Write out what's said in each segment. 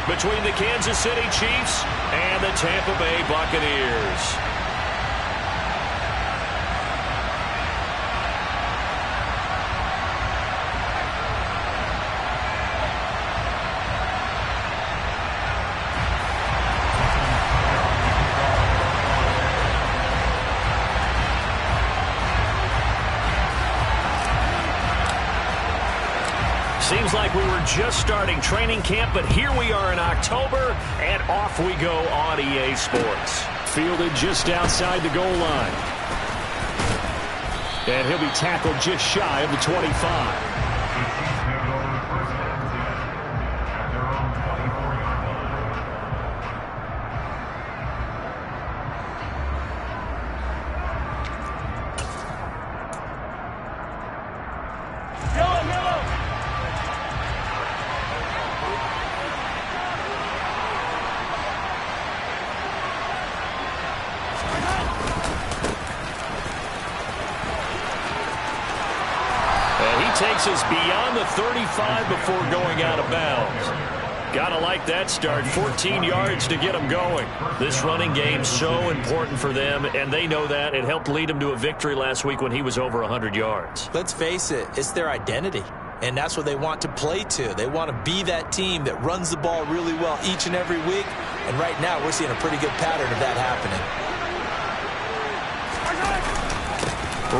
between the Kansas City Chiefs and the Tampa Bay Buccaneers. Seems like we were just starting training camp, but here we are in October, and off we go on EA Sports. Fielded just outside the goal line. And he'll be tackled just shy of the 25. Takes us beyond the 35 before going out of bounds. Gotta like that start. 14 yards to get them going. This running game so important for them, and they know that. It helped lead them to a victory last week when he was over 100 yards. Let's face it, it's their identity, and that's what they want to play to. They want to be that team that runs the ball really well each and every week, and right now we're seeing a pretty good pattern of that happening.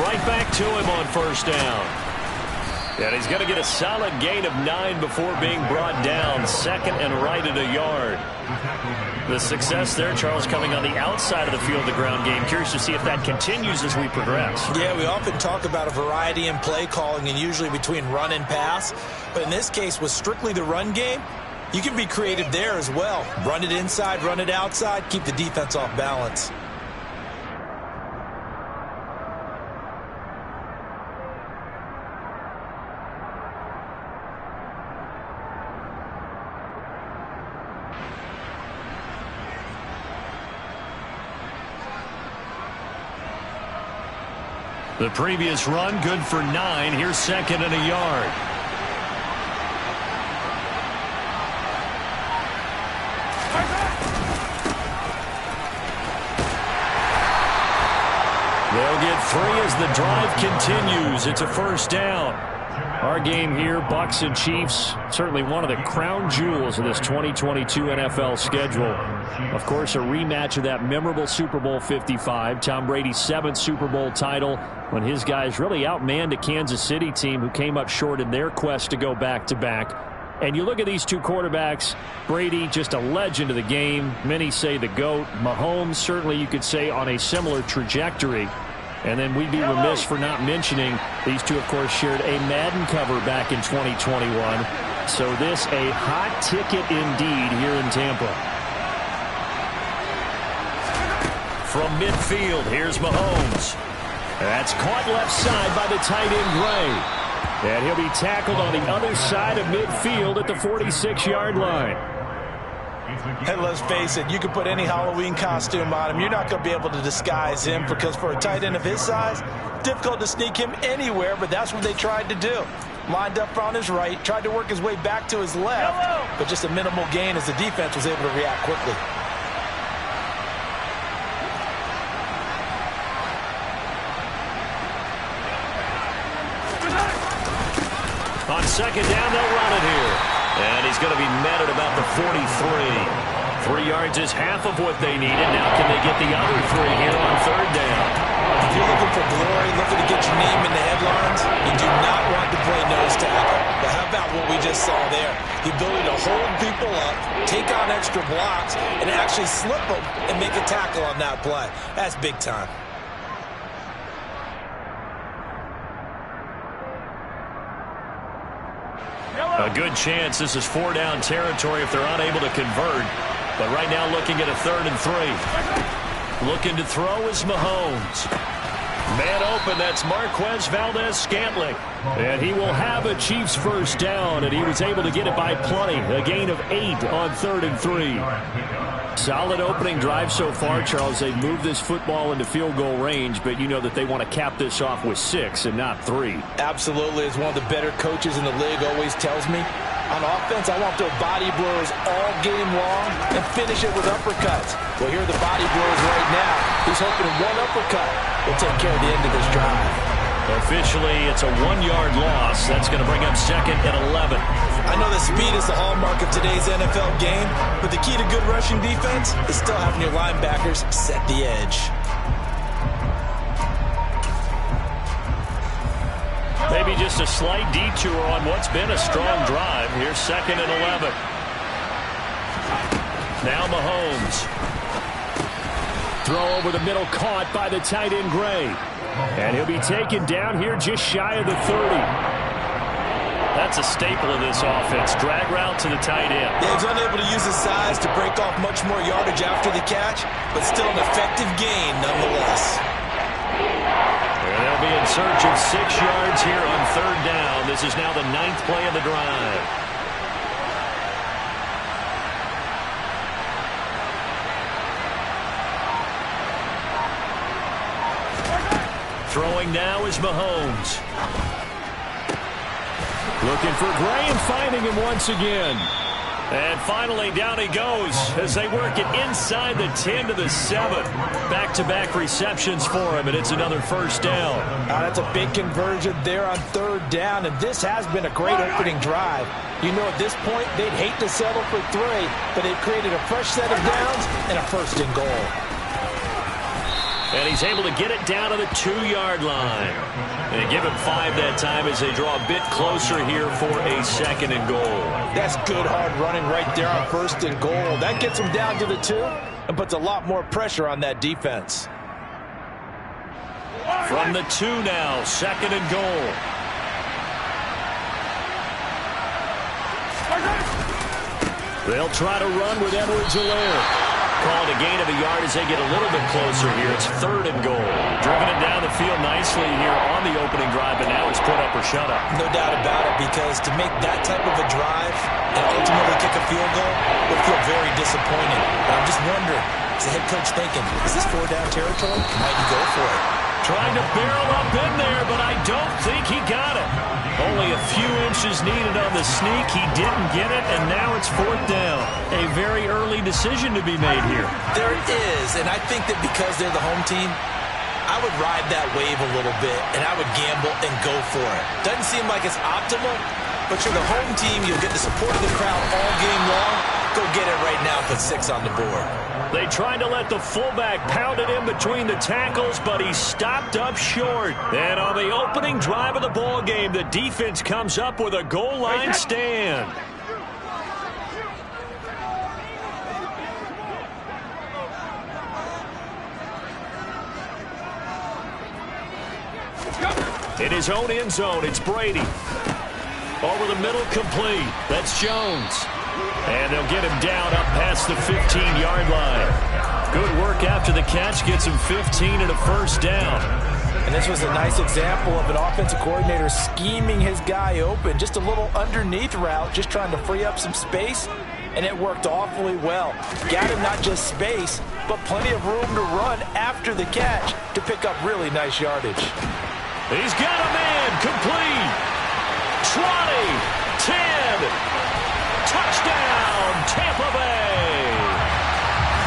Right back to him on first down. And he's going to get a solid gain of 9 before being brought down. Second and right at a yard. The success there, Charles, coming on the outside of the field, the ground game. Curious to see if that continues as we progress. Yeah, we often talk about a variety in play calling and usually between run and pass. But in this case, with strictly the run game, you can be creative there as well. Run it inside, run it outside, keep the defense off balance. The previous run, good for 9. Here's second and a yard. They'll get 3 as the drive continues. It's a first down. Our game here, Bucs and Chiefs, certainly one of the crown jewels of this 2022 NFL schedule. Of course, a rematch of that memorable Super Bowl 55, Tom Brady's 7th Super Bowl title, when his guys really outmanned a Kansas City team who came up short in their quest to go back-to-back. And you look at these two quarterbacks, Brady, just a legend of the game. Many say the GOAT. Mahomes, certainly you could say on a similar trajectory. And then we'd be remiss for not mentioning these two, of course, shared a Madden cover back in 2021. So this a hot ticket indeed here in Tampa. From midfield, here's Mahomes. That's caught left side by the tight end Gray. And he'll be tackled on the other side of midfield at the 46-yard line. And let's face it, you can put any Halloween costume on him. You're not going to be able to disguise him because for a tight end of his size, difficult to sneak him anywhere, but that's what they tried to do. Lined up on his right, tried to work his way back to his left, but just a minimal gain as the defense was able to react quickly. On second down, they'll run it here. And he's going to be met at about the 43. 3 yards is half of what they needed. Now can they get the other 3 here on third down? If you're looking for glory, looking to get your name in the headlines, you do not want to play nose tackle. But how about what we just saw there? The ability to hold people up, take on extra blocks, and actually slip them and make a tackle on that play. That's big time. A good chance this is 4-down territory if they're unable to convert. But right now looking at a 3rd and 3. Looking to throw is Mahomes. Man open, that's Marquez Valdez-Scantling. And he will have a Chiefs first down, and he was able to get it by plenty. A gain of 8 on 3rd and 3. Solid opening drive so far, Charles. They've moved this football into field goal range, but you know that they want to cap this off with 6 and not 3. Absolutely. As one of the better coaches in the league always tells me, On offense, I want their body blows all game long and finish it with uppercuts. Well, here are the body blows right now. He's hoping one uppercut will take care of the end of this drive. Officially, it's a 1-yard loss. That's going to bring up 2nd and 11. I know that speed is the hallmark of today's NFL game, but the key to good rushing defense is still having your linebackers set the edge. Maybe just a slight detour on what's been a strong drive. Here's 2nd and 11. Now Mahomes. Throw over the middle, caught by the tight end Gray. And he'll be taken down here just shy of the 30. That's a staple of this offense. Drag route to the tight end. Yeah, he's unable to use his size to break off much more yardage after the catch, but still an effective gain nonetheless. And they'll be in search of 6 yards here on 3rd down. This is now the 9th play of the drive. Throwing now is Mahomes. Looking for Gray and finding him once again. And finally, down he goes as they work it inside the 10 to the 7. Back-to-back receptions for him, and it's another 1st down. That's a big conversion there on 3rd down, and this has been a great opening drive. You know, at this point, they'd hate to settle for 3, but they've created a fresh set of downs and a 1st and goal. And he's able to get it down to the 2-yard line. And give him 5 that time as they draw a bit closer here for a 2nd and goal. That's good hard running right there on 1st and goal. That gets them down to the 2 and puts a lot more pressure on that defense. From the 2 now, 2nd and goal. They'll try to run with Edwards-Helaire. Called a gain of a yard as they get a little bit closer here. It's 3rd and goal. Driven it down the field nicely here on the opening drive, but now it's put up or shut up. No doubt about it, because to make that type of a drive and ultimately kick a field goal would feel very disappointing. But I'm just wondering, is the head coach thinking, is this 4-down territory? Might he go for it? Trying to barrel up in there, but I don't think he got it. Only a few inches needed on the sneak. He didn't get it, and now it's 4th down. A very early decision to be made here. There it is, and I think that because they're the home team, I would ride that wave a little bit, and I would gamble and go for it. Doesn't seem like it's optimal, but you're the home team. You'll get the support of the crowd all game long. Go get it right now. Put 6 on the board. They tried to let the fullback pound it in between the tackles, but he stopped up short. And on the opening drive of the ball game, the defense comes up with a goal line stand. In his own end zone, it's Brady. Over the middle, complete. That's Jones. And they'll get him down up past the 15-yard line. Good work after the catch. Gets him 15 and a 1st down. And this was a nice example of an offensive coordinator scheming his guy open. Just a little underneath route, just trying to free up some space. And it worked awfully well. Got him not just space, but plenty of room to run after the catch to pick up really nice yardage. He's got a man. Complete. 20. 10. Touchdown, Tampa Bay.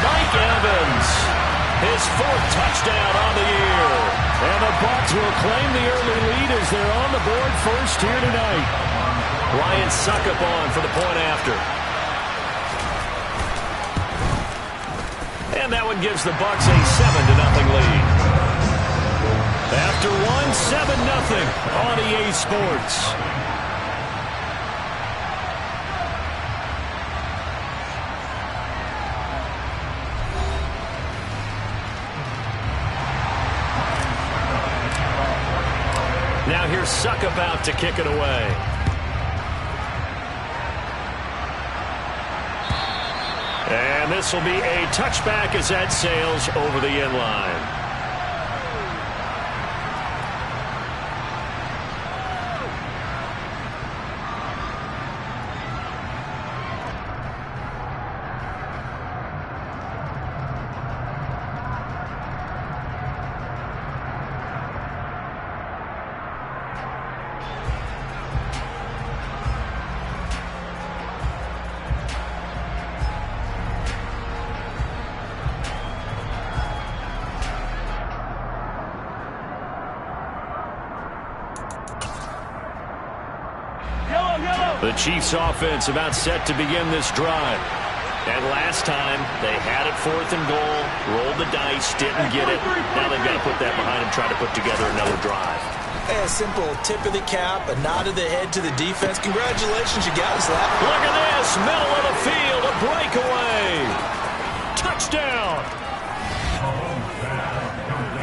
Mike Evans, his 4th touchdown on the year. And the Bucs will claim the early lead as they're on the board first here tonight. Ryan Suckup on for the point after. And that one gives the Bucs a 7-0 lead. After one, 7-0 on EA Sports. Now here's Suckup out to kick it away. And this will be a touchback as that sails over the end line. The Chiefs offense about set to begin this drive. And last time, they had it 4th and goal, rolled the dice, didn't get it. Now they've got to put that behind them, try to put together another drive. A simple tip of the cap, a nod of the head to the defense. Congratulations, you got us that. Look at this, middle of the field, a breakaway. Touchdown.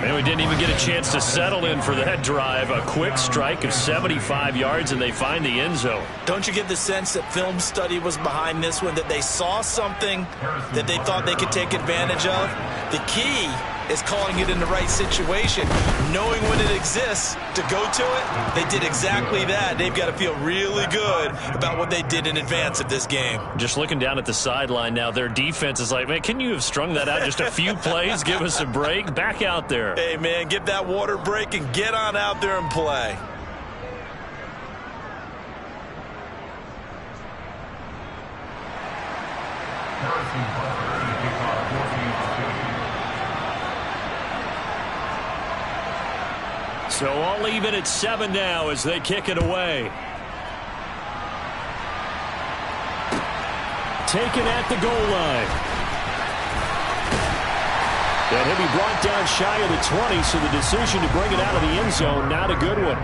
And we didn't even get a chance to settle in for that drive. A quick strike of 75 yards, and they find the end zone. Don't you get the sense that film study was behind this one, that they saw something that they thought they could take advantage of? The key is calling it in the right situation, knowing when it exists to go to it. They did exactly that. They've got to feel really good about what they did in advance of this game. Just looking down at the sideline now, their defense is like, man, can you have strung that out just a few plays? Give us a break. Back out there. Hey, man, give that water break and get on out there and play. So I'll leave it at 7 now as they kick it away. Taken at the goal line. And he'll be brought down shy of the 20, so the decision to bring it out of the end zone, not a good one.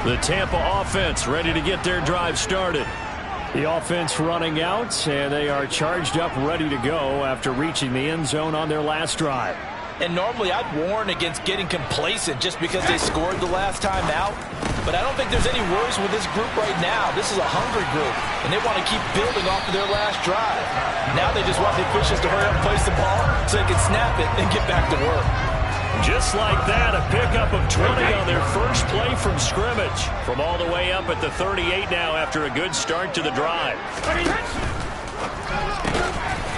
The Tampa offense ready to get their drive started. The offense running out, and they are charged up, ready to go after reaching the end zone on their last drive. And normally I'd warn against getting complacent just because they scored the last time out. But I don't think there's any worries with this group right now. This is a hungry group, and they want to keep building off of their last drive. Now they just want the officials to hurry up and place the ball so they can snap it and get back to work. Just like that, a pickup of 20 on their first play from scrimmage. From all the way up at the 38 now after a good start to the drive.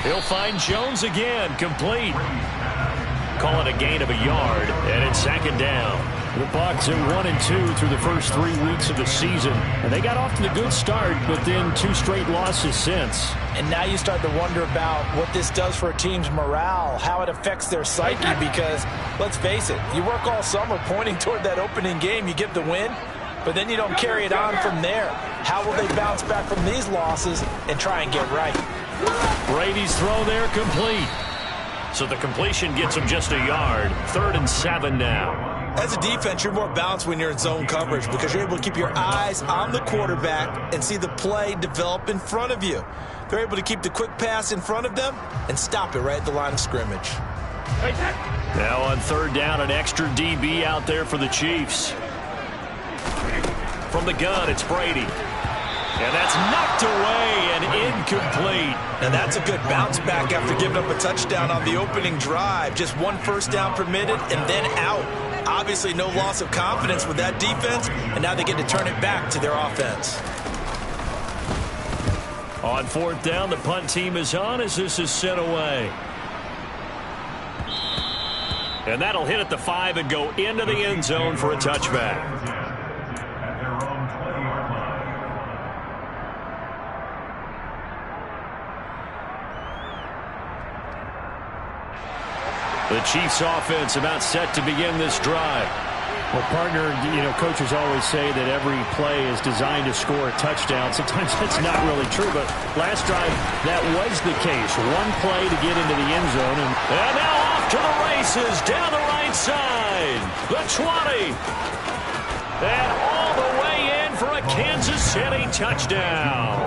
He'll find Jones again, complete. Call it a gain of a yard, and it's 2nd down. The Bucs are 1-2 through the first 3 weeks of the season, and they got off to a good start, but then 2 straight losses since. And now you start to wonder about what this does for a team's morale, how it affects their psyche, because, let's face it, you work all summer pointing toward that opening game, you get the win, but then you don't carry it on from there. How will they bounce back from these losses and try and get right? Brady's throw there complete. So the completion gets him just a yard. 3rd and 7 now. As a defense, you're more balanced when you're in zone coverage because you're able to keep your eyes on the quarterback and see the play develop in front of you. They're able to keep the quick pass in front of them and stop it right at the line of scrimmage. Now on 3rd down, an extra DB out there for the Chiefs. From the gun, it's Brady. And that's knocked away and incomplete. And that's a good bounce back after giving up a touchdown on the opening drive. Just 1 first down permitted and then out. Obviously no loss of confidence with that defense, and now they get to turn it back to their offense. On 4th down, the punt team is on as this is sent away. And that'll hit at the 5 and go into the end zone for a touchback. The Chiefs offense about set to begin this drive. Well, partner, coaches always say that every play is designed to score a touchdown. Sometimes that's not really true, but last drive, that was the case. 1 play to get into the end zone. And now off to the races, down the right side. The 20. And all the way in for a Kansas City touchdown.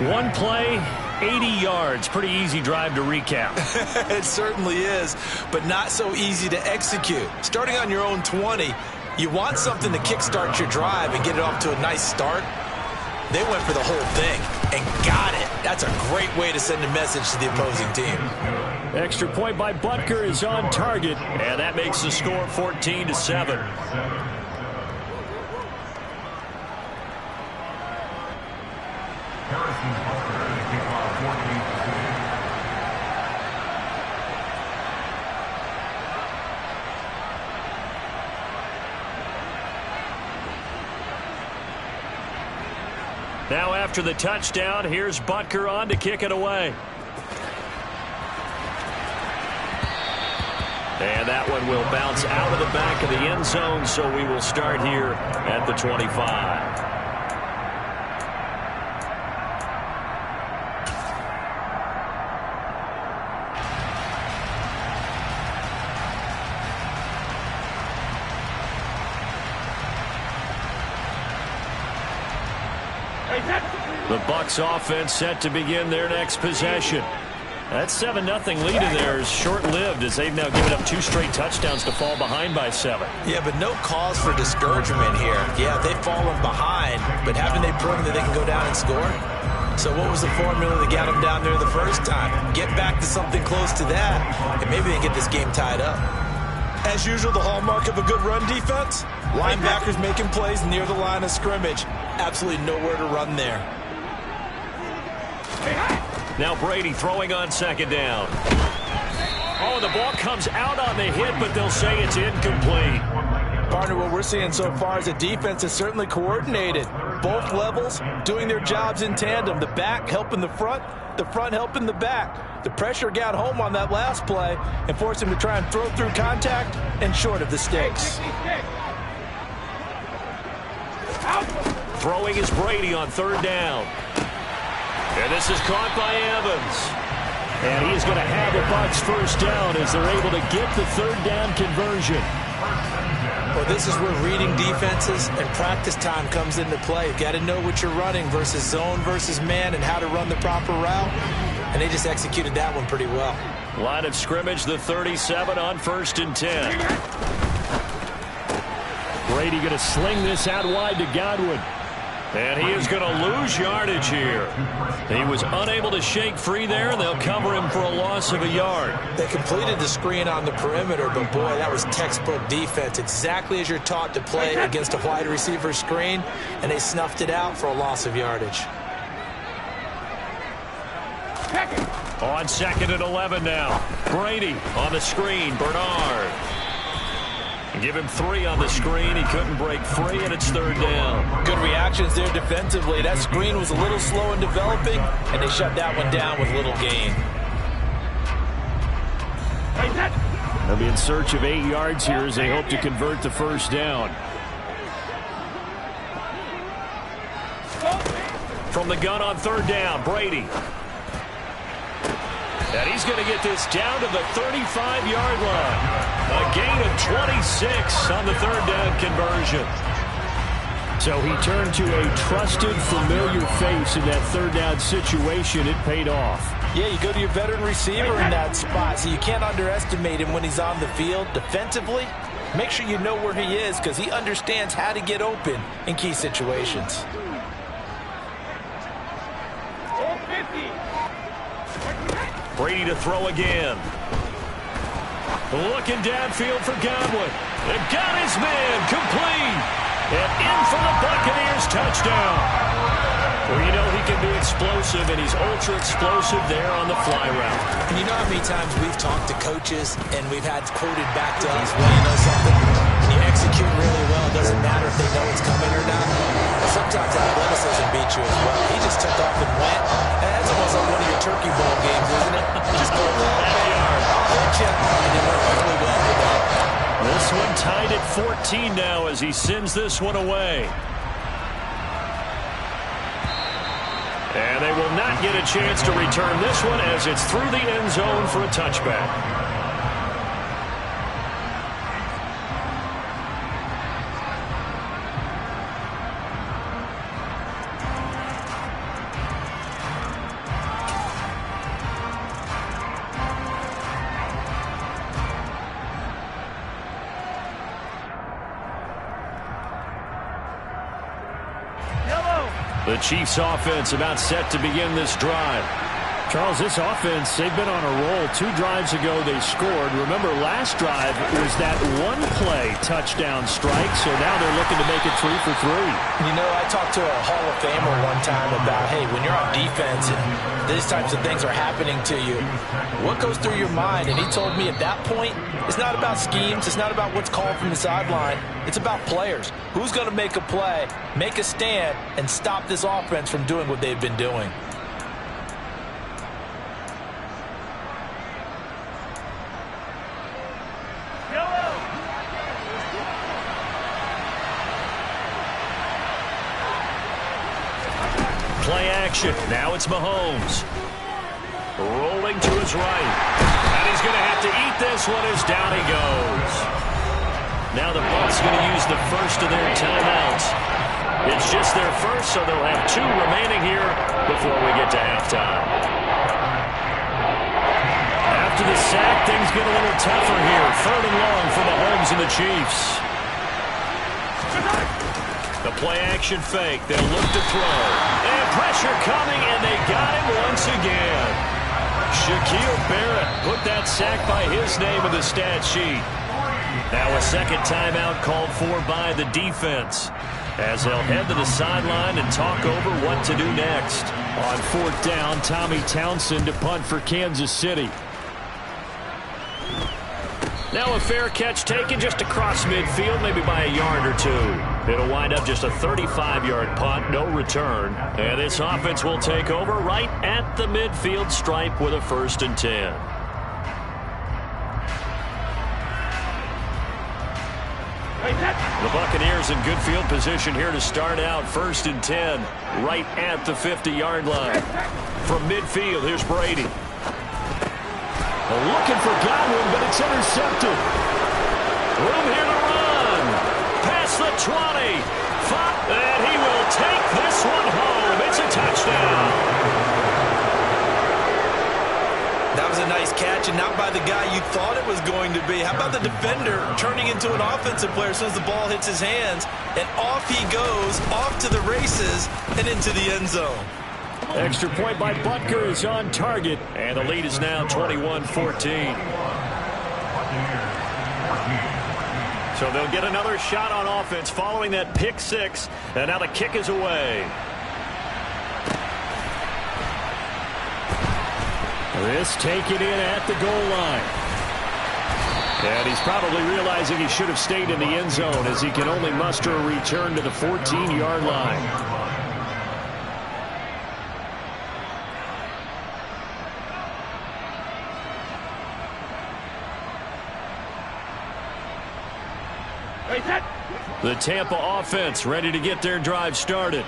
1 play, 80 yards. Pretty easy drive to recap. It certainly is, but not so easy to execute. Starting on your own 20, you want something to kickstart your drive and get it off to a nice start. They went for the whole thing and got it. That's a great way to send a message to the opposing team. Extra point by Butker is on target, and that makes the score 14-7. Now after the touchdown, here's Butker on to kick it away. And that one will bounce out of the back of the end zone, so we will start here at the 25. The Bucs offense set to begin their next possession. That 7-0 lead in there is short-lived as they've now given up 2 straight touchdowns to fall behind by 7. Yeah, but no cause for discouragement here. Yeah, they've fallen behind, but haven't they proven that they can go down and score? So what was the formula that got them down there the first time? Get back to something close to that, and maybe they can get this game tied up. As usual, the hallmark of a good run defense, linebackers making plays near the line of scrimmage. Absolutely nowhere to run there. Now Brady throwing on 2nd down. Oh, the ball comes out on the hit, but they'll say it's incomplete. Partner, what we're seeing so far is the defense is certainly coordinated. Both levels doing their jobs in tandem. The back helping the front helping the back. The pressure got home on that last play and forced him to try and throw through contact and short of the sticks. Throwing is Brady on 3rd down. And this is caught by Evans. And he is going to have the Bucs first down as they're able to get the 3rd down conversion. Well, this is where reading defenses and practice time comes into play. You've got to know what you're running versus zone versus man and how to run the proper route. And they just executed that one pretty well. Line of scrimmage, the 37 on 1st and 10. Brady going to sling this out wide to Godwin. And he is going to lose yardage here. He was unable to shake free there, and they'll cover him for a loss of a yard. They completed the screen on the perimeter, but boy, that was textbook defense. Exactly as you're taught to play against a wide receiver screen, and they snuffed it out for a loss of yardage. On 2nd and 11 now. Brady on the screen. Bernard. Give him 3 on the screen. He couldn't break free, and it's 3rd down. Good reactions there defensively. That screen was a little slow in developing, and they shut that one down with little gain. They'll be in search of 8 yards here as they hope to convert the 1st down. From the gun on 3rd down, Brady. And he's going to get this down to the 35-yard line. A gain of 26 on the 3rd down conversion. So he turned to a trusted, familiar face in that 3rd down situation. It paid off. Yeah, you go to your veteran receiver in that spot, so you can't underestimate him when he's on the field defensively. Make sure you know where he is because he understands how to get open in key situations. Brady to throw again. Looking downfield for Godwin. And got his man complete. And in for the Buccaneers touchdown. Well, you know he can be explosive, and he's ultra-explosive there on the fly route. And you know how many times we've talked to coaches and we've had quoted back to us, well, you know something? When you execute really well, it doesn't matter if they know it's coming or not. But sometimes athleticism beats you as well. He just took off and went. And that's almost like one of your Turkey Bowl games, isn't it? Just go long, I'll hit you. And it worked really well for that. This one tied at 14 now as he sends this one away. And they will not get a chance to return this one as it's through the end zone for a touchback. The Chiefs offense about set to begin this drive. Charles, this offense, they've been on a roll. 2 drives ago they scored. Remember, last drive was that one-play touchdown strike, so now they're looking to make it 3 for 3. You know, I talked to a Hall of Famer one time about, hey, when you're on defense and these types of things are happening to you, what goes through your mind? And he told me at that point, it's not about schemes. It's not about what's called from the sideline. It's about players. Who's going to make a play, make a stand, and stop this offense from doing what they've been doing? Play action. Now it's Mahomes. Rolling to his right. And he's going to have to eat this one as down he goes. Now the Bucs going to use the first of their timeouts. It's just their first, so they'll have 2 remaining here before we get to halftime. After the sack, things get a little tougher here. 3rd and long for Mahomes and the Chiefs. The play-action fake. They'll look to throw. And pressure coming, and they got him once again. Shaquille Barrett put that sack by his name in the stat sheet. Now a second timeout called for by the defense, as they'll head to the sideline and talk over what to do next. On 4th down, Tommy Townsend to punt for Kansas City. Now a fair catch taken just across midfield, maybe by a yard or 2. It'll wind up just a 35-yard punt, no return. And this offense will take over right at the midfield stripe with a 1st and 10. The Buccaneers in good field position here to start out. 1st and 10, right at the 50-yard line. From midfield, here's Brady. Looking for Godwin, but it's intercepted. Room here to run. Past the 20. And he will take this one home. It's a touchdown. That was a nice catch, and not by the guy you thought it was going to be. How about the defender turning into an offensive player as soon as the ball hits his hands, and off he goes, off to the races, and into the end zone. Extra point by Butker is on target, and the lead is now 21-14. So they'll get another shot on offense following that pick 6, and now the kick is away. This taken in at the goal line. And he's probably realizing he should have stayed in the end zone, as he can only muster a return to the 14-yard line. The Tampa offense ready to get their drive started.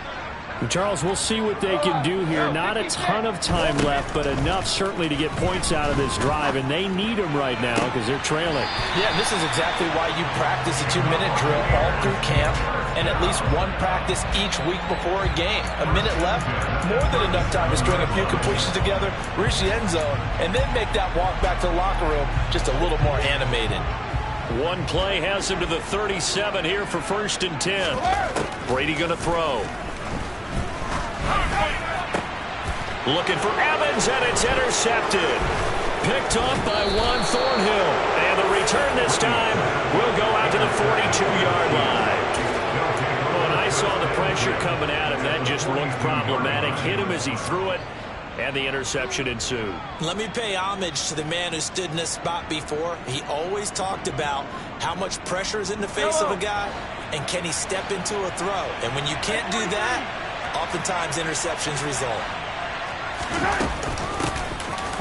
Charles, we'll see what they can do here. Not a ton of time left, but enough certainly to get points out of this drive, and they need them right now because they're trailing. Yeah, this is exactly why you practice a 2-minute drill all through camp and at least one practice each week before a game. A minute left, more than enough time to string a few completions together, reach the end zone, and then make that walk back to the locker room just a little more animated. One play has him to the 37 here for 1st and 10. Brady going to throw. Looking for Evans, and it's intercepted. Picked up by Juan Thornhill. And the return this time will go out to the 42-yard line. When I saw the pressure coming at him, that just looked problematic. Hit him as he threw it, and the interception ensued. Let me pay homage to the man who stood in this spot before. He always talked about how much pressure is in the face of a guy, and can he step into a throw. And when you can't do that, oftentimes interceptions result.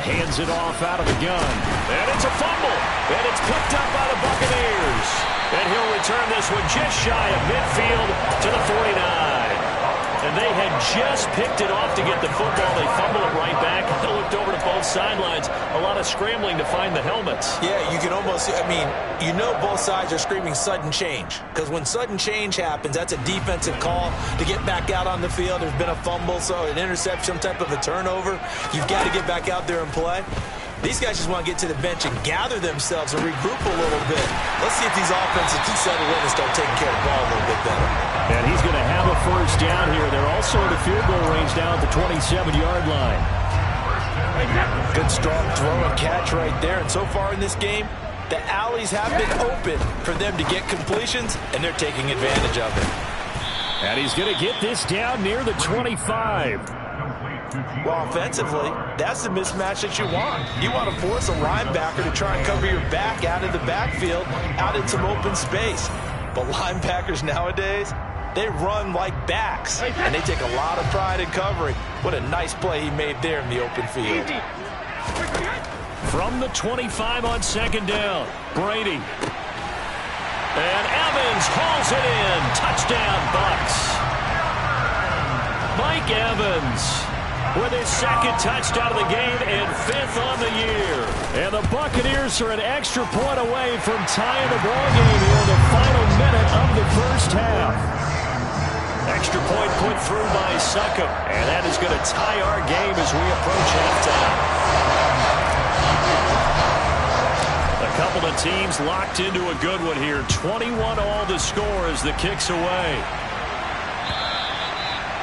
Hands it off out of the gun. And it's a fumble. And it's picked up by the Buccaneers. And he'll return this one just shy of midfield to the 49. And they had just picked it off to get the football. They fumble it right back. They looked over to both sidelines. A lot of scrambling to find the helmets. Yeah, you can almost, you know both sides are screaming sudden change. Because when sudden change happens, that's a defensive call to get back out on the field. There's been a fumble, so an interception, some type of a turnover. You've got to get back out there and play. These guys just want to get to the bench and gather themselves and regroup a little bit. Let's see if these offenses can settle in and start taking care of the ball a little bit better. And he's going to have a 1st down here. They're also in the field goal range now at the 27-yard line. Good strong throw and catch right there. And so far in this game, the alleys have been open for them to get completions, and they're taking advantage of it. And he's going to get this down near the 25. Well, offensively, that's the mismatch that you want. You want to force a linebacker to try and cover your back out of the backfield, out in some open space. But linebackers nowadays, they run like backs, and they take a lot of pride in covering. What a nice play he made there in the open field. From the 25 on second down, Brady. And Evans hauls it in. Touchdown, Bucs. Mike Evans with his second touchdown of the game and 5th on the year. And the Buccaneers are an extra point away from tying the ball game here in the final minute of the first half. Extra point put through by Succop. And that is going to tie our game as we approach halftime. A couple of teams locked into a good one here. 21 all the score as the kick's away.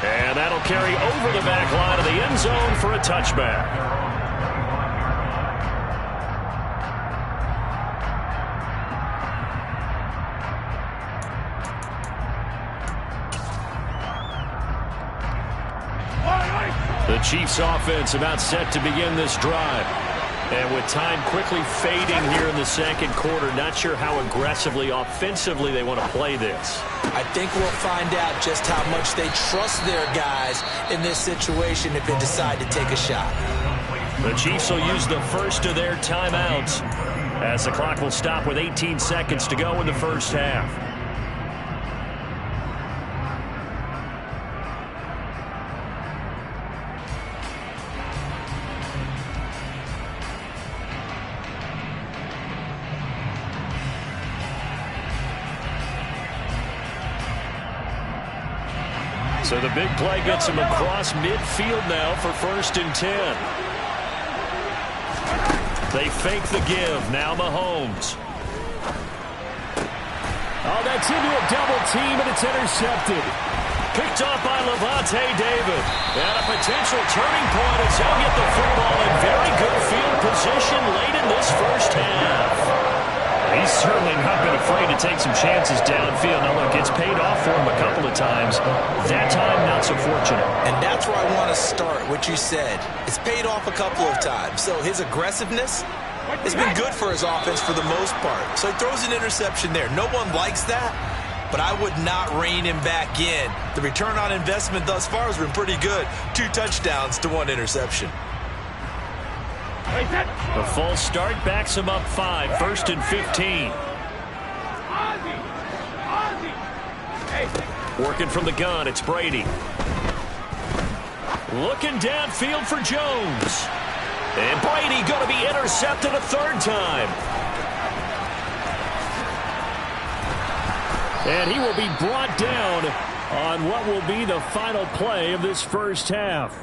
And that'll carry over the back line of the end zone for a touchback. The Chiefs offense about set to begin this drive. And with time quickly fading here in the second quarter, not sure how aggressively, offensively they want to play this. I think we'll find out just how much they trust their guys in this situation if they decide to take a shot. The Chiefs will use the first of their timeouts as the clock will stop with 18 seconds to go in the first half. So the big play gets him across midfield now for 1st and 10. They fake the give. Now Mahomes. Oh, that's into a double team, and it's intercepted. Picked off by Levante David. And a potential turning point as he'll get the football in very good field position late in this first half. He's certainly not been afraid to take some chances downfield. Now, look, it's paid off for him a couple of times. That time, not so fortunate. And that's where I want to start, what you said. It's paid off a couple of times. So his aggressiveness has been good for his offense for the most part. So he throws an interception there. No one likes that, but I would not rein him back in. The return on investment thus far has been pretty good. 2 touchdowns to 1 interception. The false start backs him up 5, 1st and 15. Working from the gun, it's Brady. Looking downfield for Jones. And Brady going to be intercepted a 3rd time. And he will be brought down on what will be the final play of this first half.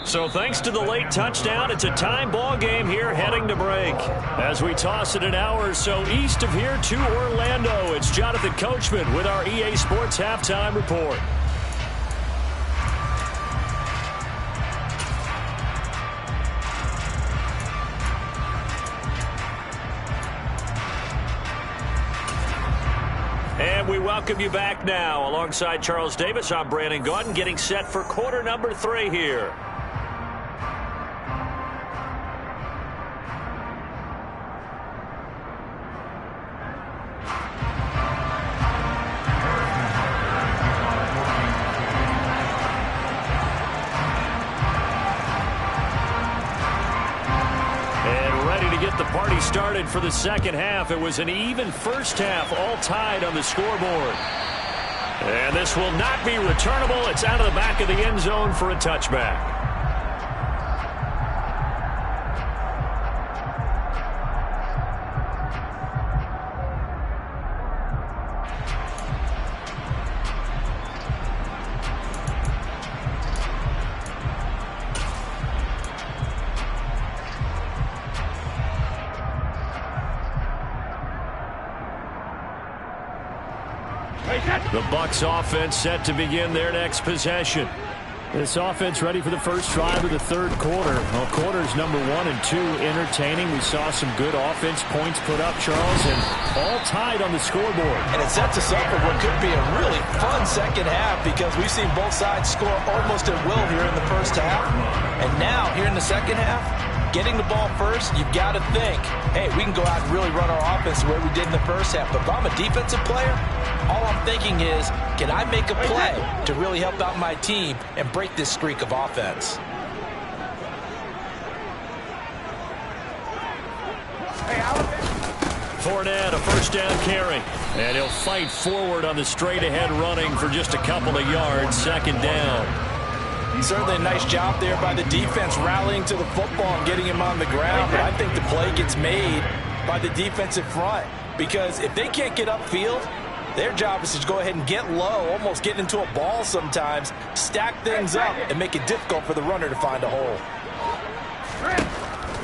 So thanks to the late touchdown, it's a time ball game here heading to break. As we toss it an hour or so east of here to Orlando, it's Jonathan Coachman with our EA Sports Halftime Report. And we welcome you back now. Alongside Charles Davis, I'm Brandon Gaudin, getting set for quarter number 3 here. The party started for the second half. It was an even first half, all tied on the scoreboard. And this will not be returnable. It's out of the back of the end zone for a touchback. The Bucs offense set to begin their next possession. This offense ready for the first drive of the third quarter. Well, quarters number 1 and 2 entertaining. We saw some good offense points put up, Charles, and all tied on the scoreboard. And it sets us up for what could be a really fun second half because we've seen both sides score almost at will here in the first half. And now, here in the second half, getting the ball first, you've got to think, hey, we can go out and really run our offense the way we did in the first half. But if I'm a defensive player, all I'm thinking is, can I make a play to really help out my team and break this streak of offense? Fournette, a first down carry. And he'll fight forward on the straight-ahead running for just a couple of yards. Second down. Certainly a nice job there by the defense rallying to the football and getting him on the ground. But I think the play gets made by the defensive front because if they can't get upfield, their job is to go ahead and get low, almost get into a ball sometimes, stack things up, and make it difficult for the runner to find a hole.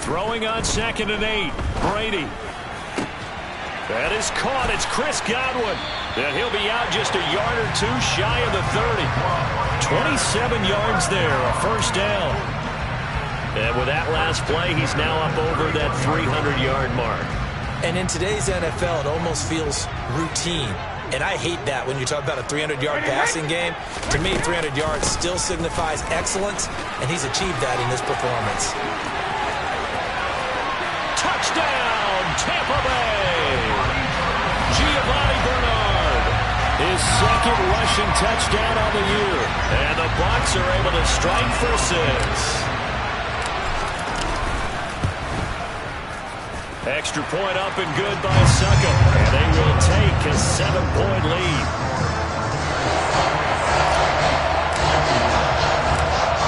Throwing on 2nd and 8. Brady. That is caught. It's Chris Godwin. And he'll be out just a yard or two shy of the 30. 27 yards there, a first down. And with that last play, he's now up over that 300-yard mark. And in today's NFL, it almost feels routine. And I hate that when you talk about a 300-yard passing game. To me, 300 yards still signifies excellence, and he's achieved that in this performance. Touchdown, Tampa Bay! Giovanni Bernard, his second rushing touchdown on the year. And the Bucs are able to strike for 6. Extra point up and good by Succop. And they will take a 7-point lead.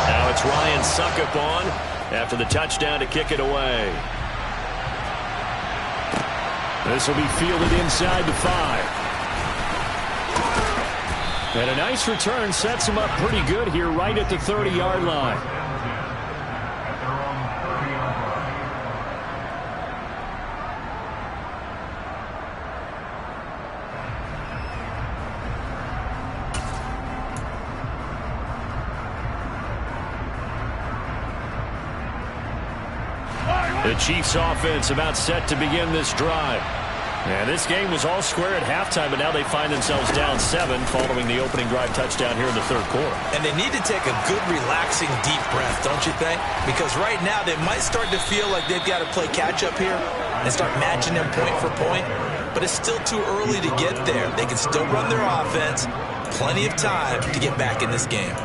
Now it's Ryan Succop on after the touchdown to kick it away. This will be fielded inside the 5. And a nice return sets him up pretty good here right at the 30-yard line. The Chiefs offense about set to begin this drive. And this game was all square at halftime, but now they find themselves down 7 following the opening drive touchdown here in the third quarter. And they need to take a good, relaxing, deep breath, don't you think? Because right now they might start to feel like they've got to play catch-up here and start matching them point for point. But it's still too early to get there. They can still run their offense. Plenty of time to get back in this game.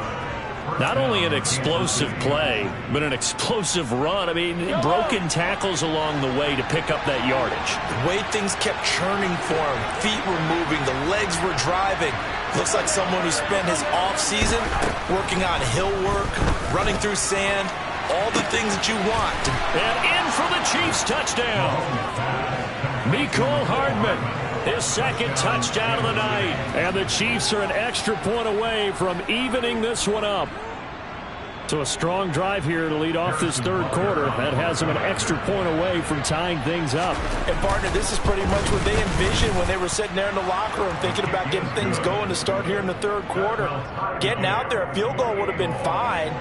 Not only an explosive play, but an explosive run. I mean, broken tackles along the way to pick up that yardage. The way things kept churning for him. Feet were moving. The legs were driving. Looks like someone who spent his offseason working on hill work, running through sand, all the things that you want. And in for the Chiefs touchdown. Mecole Hardman. His second touchdown of the night. And the Chiefs are an extra point away from evening this one up. So a strong drive here to lead off this third quarter. That has them an extra point away from tying things up. And, partner, this is pretty much what they envisioned when they were sitting there in the locker room thinking about getting things going to start here in the third quarter. Getting out there, a field goal would have been fine.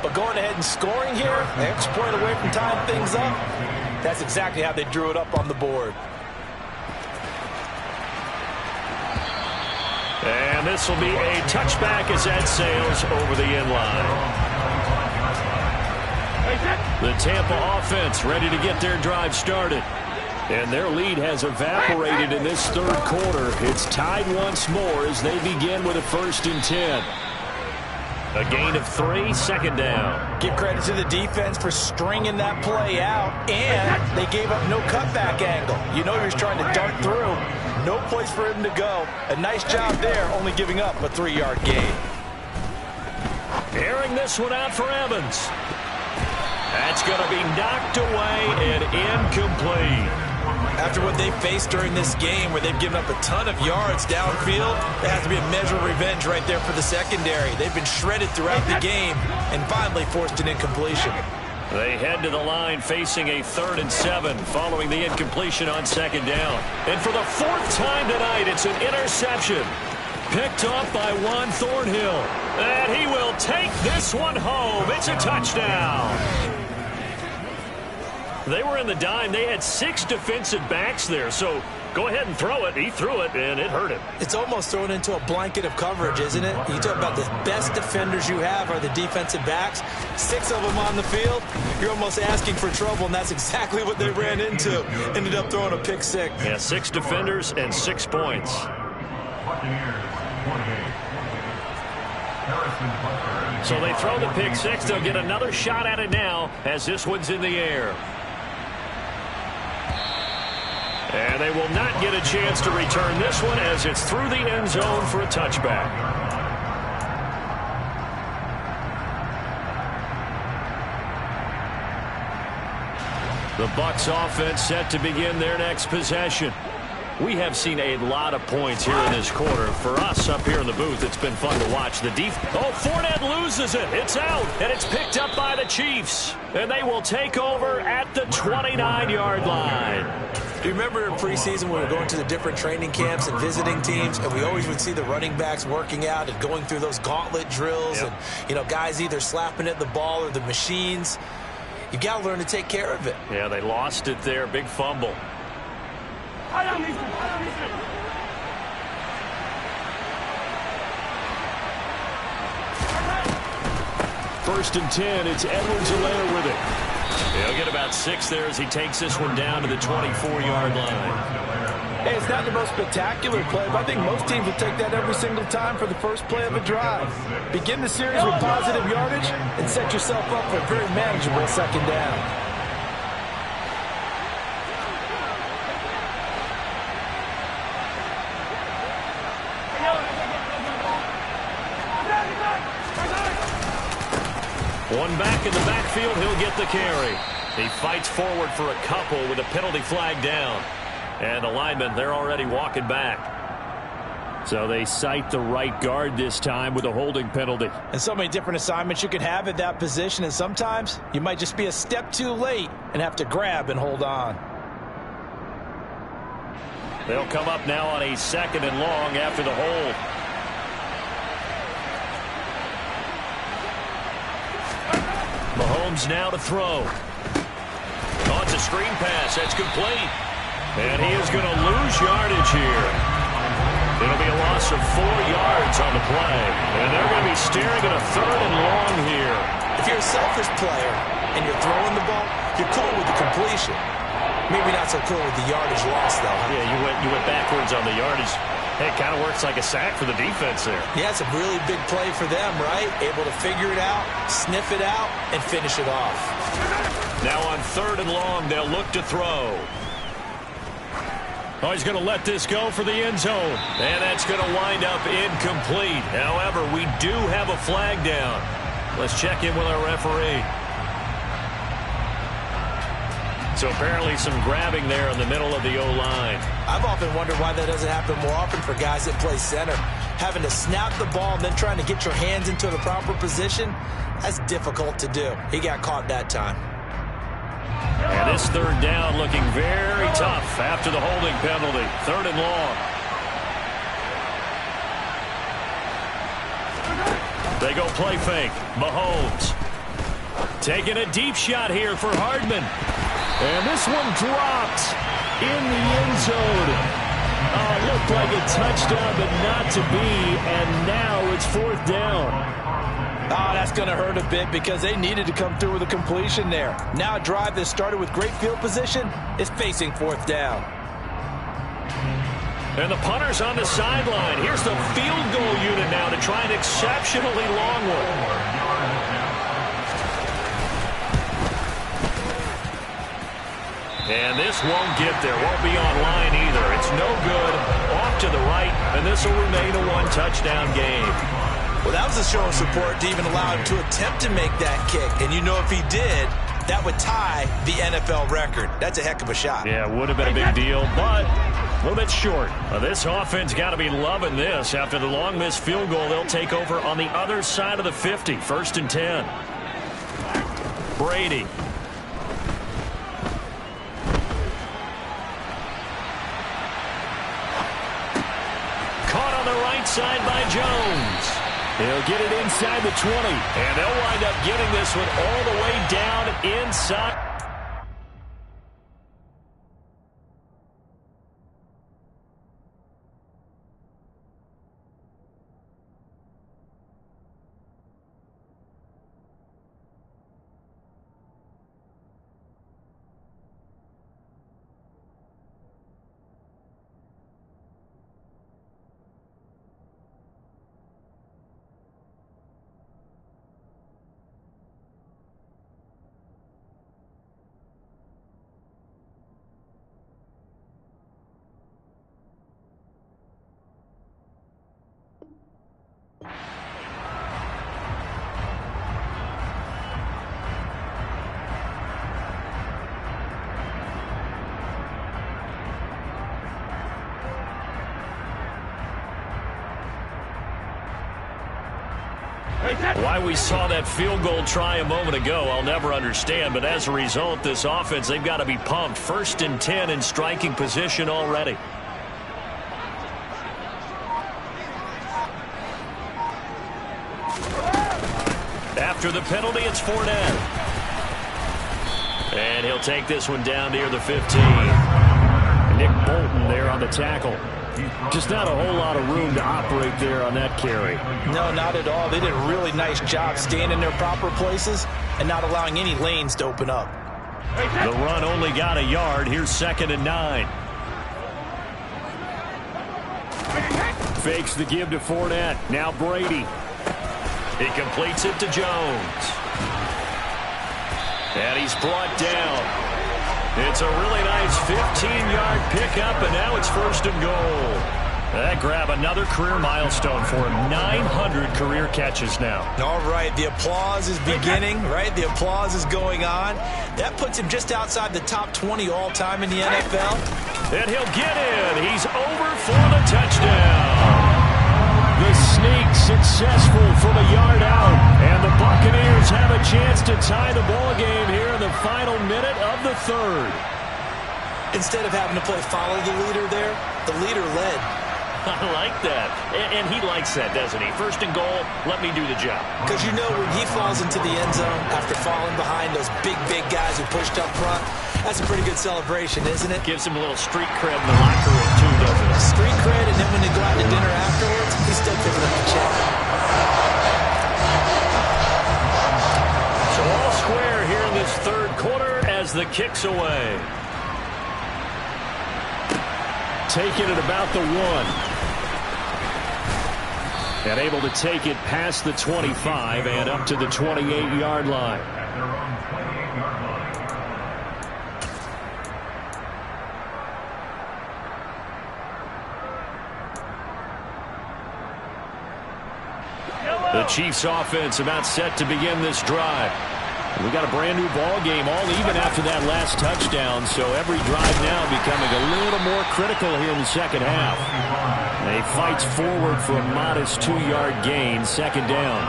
But going ahead and scoring here, an extra point away from tying things up, that's exactly how they drew it up on the board. And this will be a touchback as that sails over the end line. The Tampa offense ready to get their drive started. And their lead has evaporated in this third quarter. It's tied once more as they begin with a 1st and 10. A gain of 3, second down. Give credit to the defense for stringing that play out, and they gave up no cutback angle. You know he was trying to dart through. No place for him to go. A nice job there, only giving up a 3-yard gain. Airing this one out for Evans. That's going to be knocked away and incomplete. After what they faced during this game where they've given up a ton of yards downfield, there has to be a measure of revenge right there for the secondary. They've been shredded throughout the game and finally forced an incompletion. They head to the line facing a 3rd and 7 following the incompletion on 2nd down. And for the 4th time tonight, it's an interception. Picked off by Juan Thornhill. And he will take this one home. It's a touchdown. They were in the dime. They had 6 defensive backs there, so go ahead and throw it. He threw it, and it hurt him. It's almost thrown into a blanket of coverage, isn't it? You talk about the best defenders you have are the defensive backs. 6 of them on the field. You're almost asking for trouble, and that's exactly what they ran into. Ended up throwing a pick 6. Yeah, 6 defenders and 6 points. So they throw the pick 6. They'll get another shot at it now as this one's in the air. And they will not get a chance to return this one as it's through the end zone for a touchback. The Bucs offense set to begin their next possession. We have seen a lot of points here in this quarter. For us up here in the booth, it's been fun to watch. The Fournette loses it. It's out, and it's picked up by the Chiefs. And they will take over at the 29-yard line. Do you remember in preseason when we were going to the different training camps and visiting teams, and we always would see the running backs working out and going through those gauntlet drills, and, you know, guys either slapping at the ball or the machines. You got to learn to take care of it. Yeah, they lost it there. Big fumble. First and 10, it's Edwards-Helaire with it. He'll get about 6 there as he takes this one down to the 24-yard line. Hey, it's not the most spectacular play, but I think most teams will take that every single time for the first play of a drive. Begin the series with positive yardage and set yourself up for a very manageable second down. One back in the backfield, he'll get the carry. He fights forward for a couple with a penalty flag down. And the linemen, they're already walking back. So they cite the right guard this time with a holding penalty. And so many different assignments you can have at that position, and sometimes you might just be a step too late and have to grab and hold on. They'll come up now on a 2nd and long after the hold. Mahomes now to throw. Oh, it's a screen pass. That's complete. And he is going to lose yardage here. It'll be a loss of 4 yards on the play. And they're going to be staring at a 3rd and long here. If you're a selfish player and you're throwing the ball, you're cool with the completion. Maybe not so cool with the yardage loss, though. Huh? Yeah, you went backwards on the yardage. Hey, it kind of works like a sack for the defense there. Yeah, it's a really big play for them, right? Able to figure it out, sniff it out, and finish it off. Now on 3rd and long, they'll look to throw. Oh, he's going to let this go for the end zone. And that's going to wind up incomplete. However, we do have a flag down. Let's check in with our referee. So apparently some grabbing there in the middle of the O-line. I've often wondered why that doesn't happen more often for guys that play center. Having to snap the ball and then trying to get your hands into the proper position, that's difficult to do. He got caught that time. And this 3rd down looking very tough after the holding penalty. 3rd and long. They go play fake. Mahomes taking a deep shot here for Hardman. And this one dropped in the end zone. Looked like a touchdown, but not to be. And now it's 4th down. Oh, that's going to hurt a bit because they needed to come through with a completion there. Now a drive that started with great field position is facing 4th down. And the punter's on the sideline. Here's the field goal unit now to try an exceptionally long one. And this won't get there. Won't be on line either. It's no good. Off to the right, and this will remain a 1-touchdown game. Well, that was a show of support to even allow him to attempt to make that kick. And you know if he did, that would tie the NFL record. That's a heck of a shot. Yeah, it would have been a big deal, but a little bit short. This offense got to be loving this. After the long missed field goal, they'll take over on the other side of the 50. 1st and 10. Brady. side by Jones. He'll get it inside the 20. And they'll wind up getting this one all the way down inside. Why we saw that field goal try a moment ago, I'll never understand. But as a result, this offense, they've got to be pumped. 1st and 10 in striking position already. After the penalty, it's Fournette. And he'll take this one down near the 15. Nick Bolton there on the tackle. Just not a whole lot of room to operate there on that carry. No, not at all. They did a really nice job staying in their proper places and not allowing any lanes to open up. The run only got a yard. Here's 2nd and 9. Fakes the give to Fournette. Now Brady. He completes it to Jones. And he's brought down. It's a really nice 15-yard pickup, and now it's 1st and goal. That grab another career milestone for him. 900 career catches now. All right, the applause is beginning, right? The applause is going on. That puts him just outside the top 20 all-time in the NFL. And he'll get in. He's over for the touchdown. The sneak successful from a yard out. And the Buccaneers have a chance to tie the ball game here in the final minute of the 3rd. Instead of having to play follow the leader there, the leader led. I like that. And he likes that, doesn't he? 1st and goal, let me do the job. Because you know when he falls into the end zone after falling behind those big guys who pushed up front, that's a pretty good celebration, isn't it? Gives him a little street cred in the locker room, too, doesn't it? Street cred, and then when they go out to dinner afterwards, he's still picking up the check. So all square here in this 3rd quarter as the kick's away. Taking it about the 1. And able to take it past the 25 and up to the 28-yard line. The Chiefs offense about set to begin this drive. We got a brand new ball game, all even after that last touchdown, so every drive now becoming a little more critical here in the 2nd half. And he fights forward for a modest 2-yard gain, 2nd down.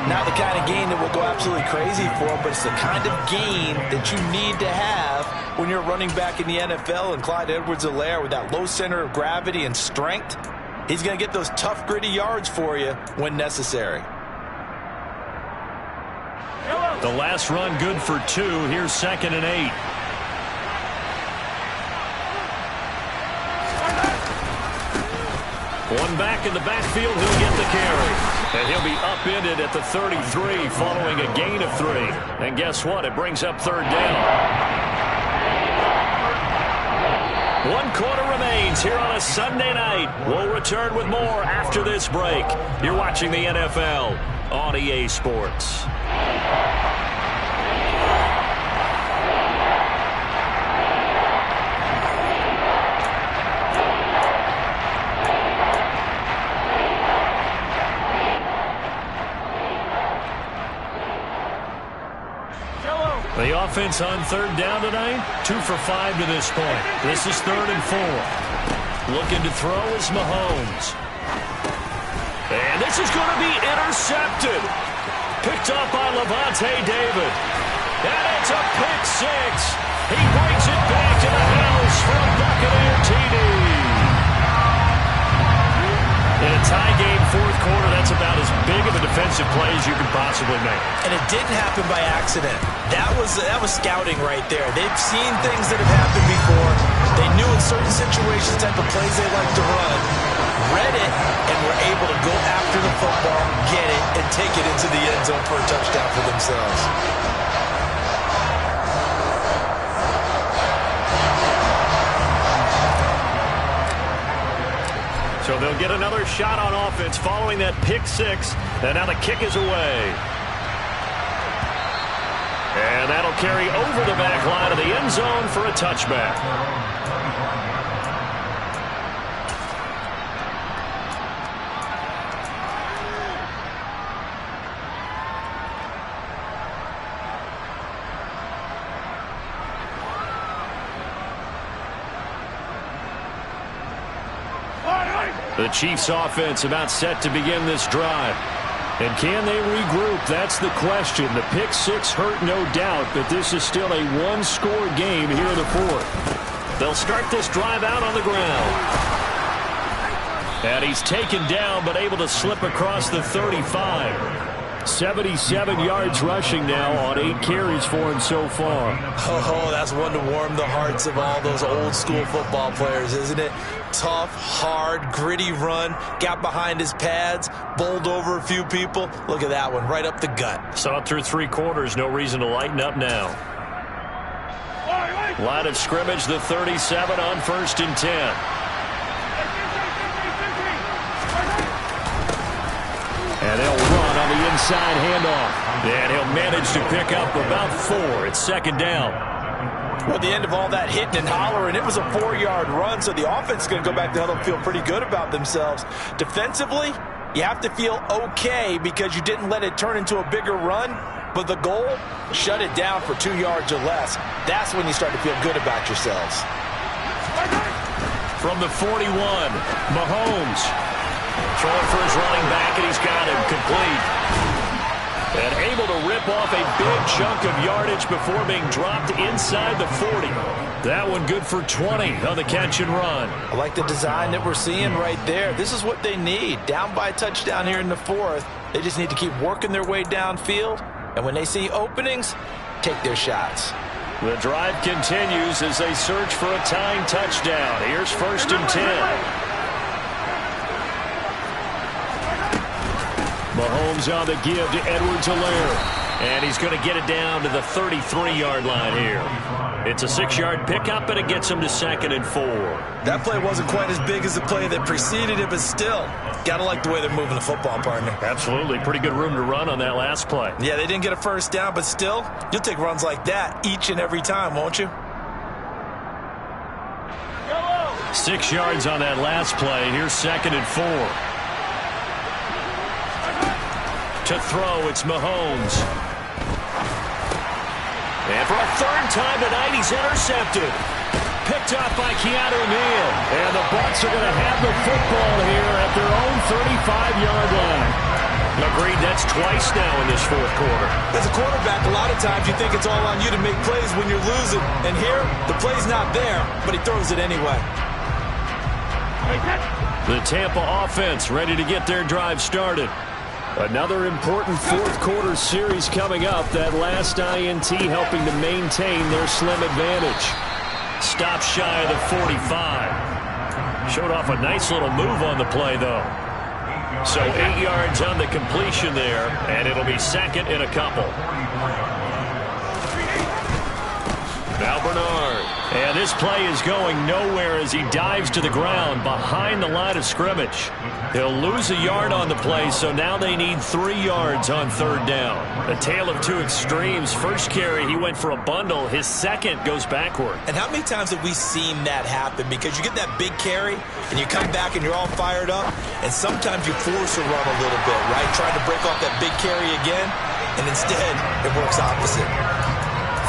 Not the kind of gain that will go absolutely crazy for him, but it's the kind of gain that you need to have when you're running back in the NFL. And Clyde Edwards-Helaire, with that low center of gravity and strength, he's going to get those tough, gritty yards for you when necessary. The last run good for 2. Here's 2nd and 8. One back in the backfield, he'll get the carry. And he'll be upended at the 33 following a gain of 3. And guess what? It brings up 3rd down. 1 quarter remains here on a Sunday night. We'll return with more after this break. You're watching the NFL on EA Sports. The offense on 3rd down tonight, 2 for 5 to this point. This is 3rd and 4. Looking to throw is Mahomes. And this is going to be intercepted. Picked up by Levante David. And it's a pick 6. He brings it back to the house for a Buccaneer TD. In a tie game, fourth quarter, that's about as big of a defensive play as you can possibly make. And it didn't happen by accident. That was scouting right there. They've seen things that have happened before. They knew in certain situations type of plays they like to run, read it, and were able to go after the football, get it, and take it into the end zone for a touchdown for themselves. So they'll get another shot on offense following that pick six. And now the kick is away. And that'll carry over the back line of the end zone for a touchback. The Chiefs offense about set to begin this drive. And can they regroup? That's the question. The pick six hurt, no doubt, but this is still a one-score game here in the fourth. They'll start this drive out on the ground. And he's taken down, but able to slip across the 35. 77 yards rushing now on 8 carries for him so far. Oh, that's one to warm the hearts of all those old-school football players, isn't it? Tough, hard, gritty run. Got behind his pads, bowled over a few people. Look at that one, right up the gut. Saw it through 3 quarters. No reason to lighten up now. Line of scrimmage, the 37 on 1st and 10. And they'll run on the inside handoff. And he'll manage to pick up about 4. It's 2nd down. Well, at the end of all that hitting and hollering, it was a 4-yard run, so the offense is going to go back to hell and feel pretty good about themselves. Defensively, you have to feel okay because you didn't let it turn into a bigger run, but the goal, shut it down for 2 yards or less. That's when you start to feel good about yourselves. From the 41, Mahomes. Throwing for his running back, and he's got him complete. And able to rip off a big chunk of yardage before being dropped inside the 40. That one good for 20 on the catch and run. I like the design that we're seeing right there. This is what they need. Down by a touchdown here in the 4th. They just need to keep working their way downfield. And when they see openings, take their shots. The drive continues as they search for a tying touchdown. Here's 1st and 10. Mahomes on the give to Edwards-Helaire. And he's going to get it down to the 33-yard line here. It's a 6-yard pickup, and it gets him to 2nd and 4. That play wasn't quite as big as the play that preceded it, but still, got to like the way they're moving the football, partner. Absolutely. Pretty good room to run on that last play. Yeah, they didn't get a 1st down, but still, you'll take runs like that each and every time, won't you? 6 yards on that last play. Here's 2nd and 4. To throw, it's Mahomes. And for a 3rd time tonight, he's intercepted. Picked off by Keanu Neal. And the Bucs are going to have the football here at their own 35-yard line. Agreed, that's twice now in this 4th quarter. As a quarterback, a lot of times you think it's all on you to make plays when you're losing. And here, the play's not there, but he throws it anyway. The Tampa offense ready to get their drive started. Another important 4th quarter series coming up. That last INT helping to maintain their slim advantage. Stop shy of the 45. Showed off a nice little move on the play, though. So 8 yards on the completion there, and it'll be 2nd and a couple. Now Bernard. And this play is going nowhere as he dives to the ground behind the line of scrimmage. He'll lose a yard on the play, so now they need 3 yards on 3rd down. A tale of 2 extremes. First carry, he went for a bundle. His second goes backward. And how many times have we seen that happen? Because you get that big carry, and you come back and you're all fired up, and sometimes you force a run a little bit, right? Trying to break off that big carry again, and instead it works opposite.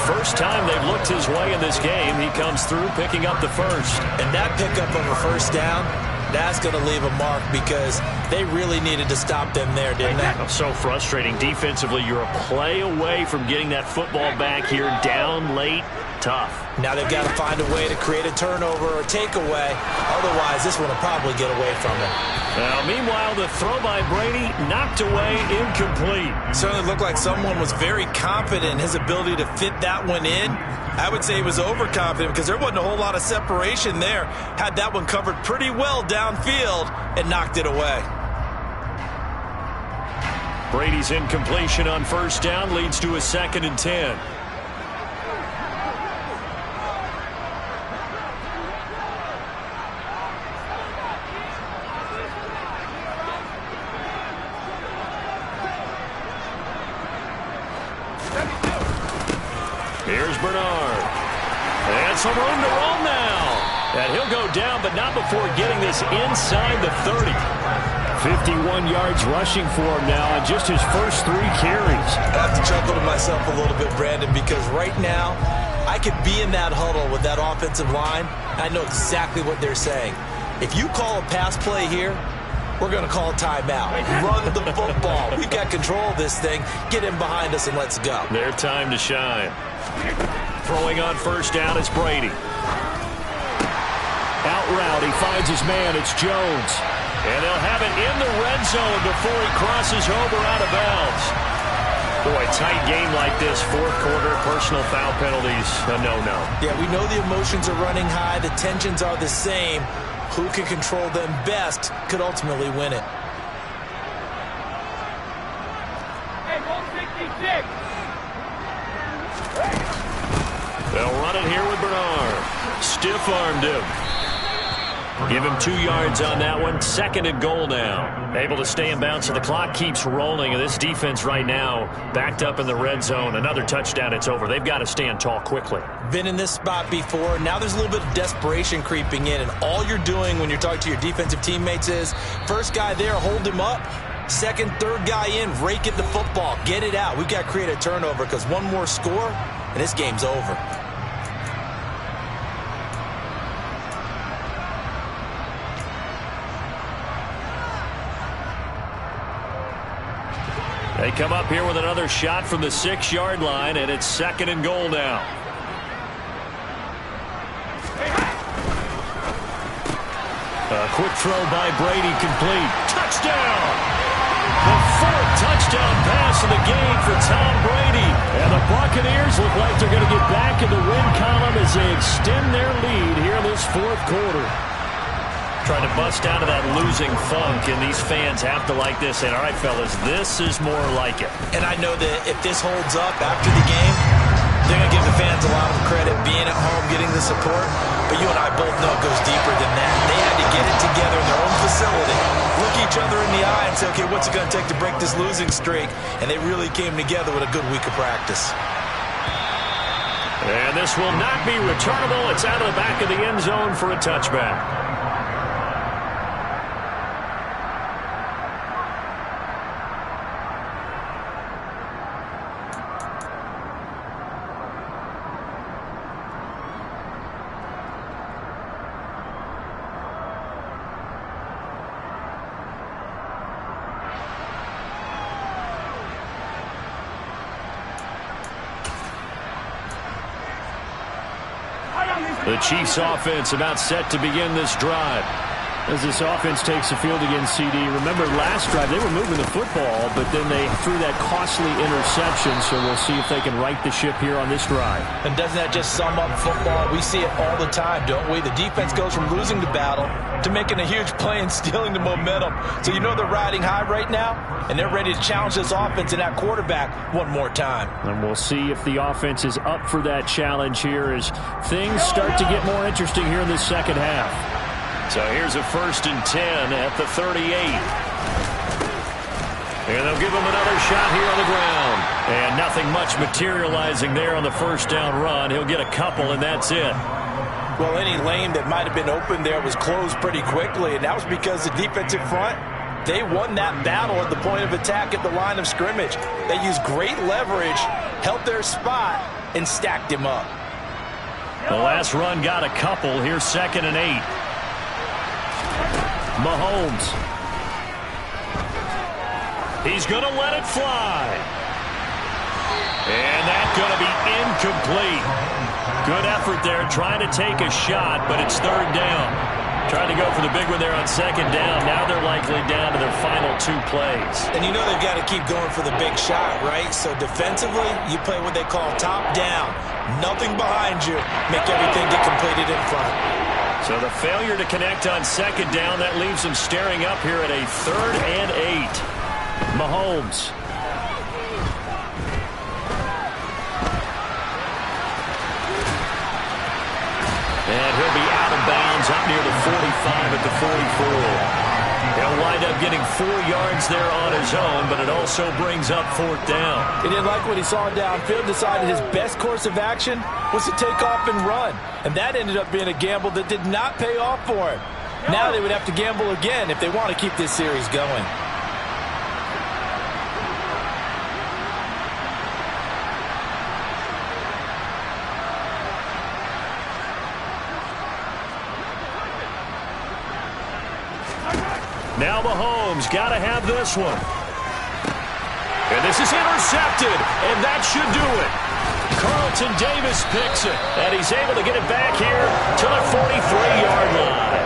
First time they've looked his way in this game. He comes through picking up the 1st. And that pickup of a 1st down, that's going to leave a mark because they really needed to stop them there, didn't they? So frustrating. Defensively, you're a play away from getting that football back here down late. Tough. Now they've got to find a way to create a turnover or takeaway. Otherwise, this one will probably get away from him. Now, meanwhile, the throw by Brady knocked away, incomplete. Certainly looked like someone was very confident in his ability to fit that one in. I would say he was overconfident because there wasn't a whole lot of separation there. Had that one covered pretty well downfield and knocked it away. Brady's incompletion on first down leads to a 2nd and 10. Here's Bernard. And some room to roll now. And he'll go down, but not before getting this inside the 30. 51 yards rushing for him now on just his first 3 carries. I have to chuckle to myself a little bit, Brandon, because right now I could be in that huddle with that offensive line. I know exactly what they're saying. If you call a pass play here, we're going to call a timeout. Run the football. We've got control of this thing. Get him behind us and let's go. Their time to shine. Throwing on first down, it's Brady. Out route, he finds his man. It's Jones. And they'll have it in the red zone before he crosses over out of bounds. Boy, tight game like this, 4th quarter, personal foul penalties, a no-no. Yeah, we know the emotions are running high. The tensions are the same. Who can control them best could ultimately win it. Hey, 166. They'll run it here with Bernard. Stiff-armed him. Give him 2 yards on that one. 2nd and goal now. Able to stay in bounds, so the clock keeps rolling. And this defense right now backed up in the red zone. Another touchdown, it's over. They've got to stand tall quickly. Been in this spot before. Now there's a little bit of desperation creeping in. And all you're doing when you're talking to your defensive teammates is, first guy there, hold him up. 2nd, 3rd guy in, rake at the football. Get it out. We've got to create a turnover because one more score, and this game's over. They come up here with another shot from the 6-yard line, and it's 2nd and goal now. A quick throw by Brady, complete. Touchdown! The 4th touchdown pass of the game for Tom Brady. And the Buccaneers look like they're going to get back in the win column as they extend their lead here in this 4th quarter. Trying to bust out of that losing funk, and these fans have to like this. And all right, fellas, this is more like it. And I know that if this holds up after the game, they're going to give the fans a lot of credit being at home, getting the support. But you and I both know it goes deeper than that. They had to get it together in their own facility, look each other in the eye and say, okay, what's it going to take to break this losing streak? And they really came together with a good week of practice. And this will not be returnable. It's out of the back of the end zone for a touchback. The Chiefs offense about set to begin this drive. As this offense takes the field against CD, remember last drive they were moving the football, but then they threw that costly interception, so we'll see if they can right the ship here on this drive. And doesn't that just sum up football? We see it all the time, don't we? The defense goes from losing the battle to making a huge play and stealing the momentum. So you know they're riding high right now, and they're ready to challenge this offense and that quarterback one more time. And we'll see if the offense is up for that challenge here as things start to get more interesting here in this second half. So here's a 1st and 10 at the 38. And they'll give him another shot here on the ground. And nothing much materializing there on the first down run. He'll get a couple, and that's it. Well, any lane that might have been open there was closed pretty quickly, and that was because the defensive front, they won that battle at the point of attack at the line of scrimmage. They used great leverage, held their spot, and stacked him up. The last run got a couple. Here's 2nd and 8. Mahomes. He's going to let it fly. And that's going to be incomplete. Good effort there, trying to take a shot, but it's third down. Trying to go for the big one there on second down. Now they're likely down to their final 2 plays. And you know they've got to keep going for the big shot, right? So defensively, you play what they call top down. Nothing behind you. Make everything get completed in front. So the failure to connect on second down, that leaves them staring up here at a 3rd and 8. Mahomes. And he'll be out of bounds up near the 45 at the 44. He'll wind up getting 4 yards there on his own, but it also brings up 4th down. He didn't like what he saw downfield, decided his best course of action was to take off and run. And that ended up being a gamble that did not pay off for him. Now they would have to gamble again if they want to keep this series going. Now Mahomes got to have this one. And this is intercepted, and that should do it. Carlton Davis picks it, and he's able to get it back here to the 43-yard line.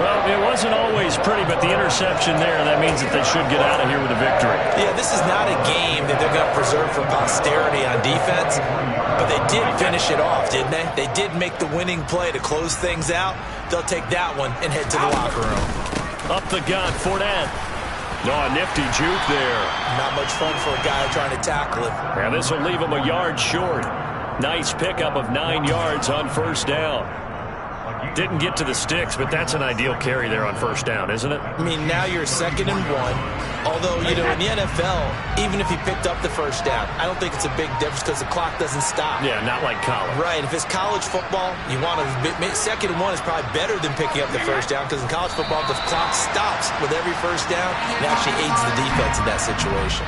Well, it wasn't always pretty, but the interception there, that means that they should get out of here with a victory. Yeah, this is not a game that they're going to preserve for posterity on defense, but they did finish it off, didn't they? They did make the winning play to close things out. They'll take that one and head to the locker room. Up the gun, Fournette. Oh, a nifty juke there. Not much fun for a guy trying to tackle him. And this will leave him a yard short. Nice pickup of 9 yards on 1st down. Didn't get to the sticks, but that's an ideal carry there on 1st down, isn't it? I mean, now you're 2nd and 1. Although, you know, in the NFL, even if he picked up the 1st down, I don't think it's a big difference because the clock doesn't stop. Yeah, not like college. Right. If it's college football, you want to 2nd and 1 is probably better than picking up the 1st down because in college football, the clock stops with every 1st down. It actually aids the defense in that situation.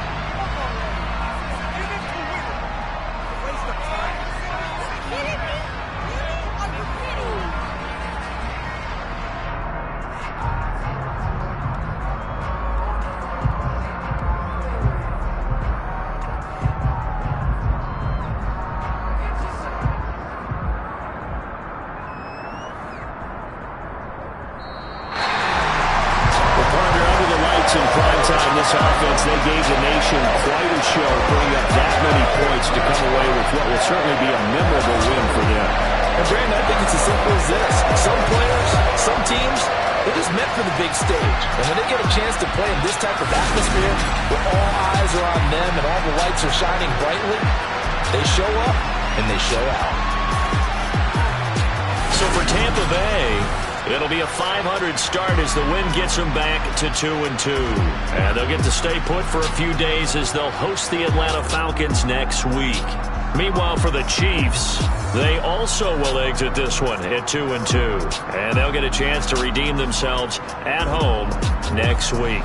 This offense, they gave the nation quite a show, putting up that many points to come away with what will certainly be a memorable win for them. And Brandon, I think it's as simple as this. Some players, some teams, they're just meant for the big stage. And when they get a chance to play in this type of atmosphere, where all eyes are on them and all the lights are shining brightly, they show up and they show out. So for Tampa Bay, it'll be a 500 start as the win gets them back to 2-2. And they'll get to stay put for a few days as they'll host the Atlanta Falcons next week. Meanwhile, for the Chiefs, they also will exit this one at 2-2. And they'll get a chance to redeem themselves at home next week.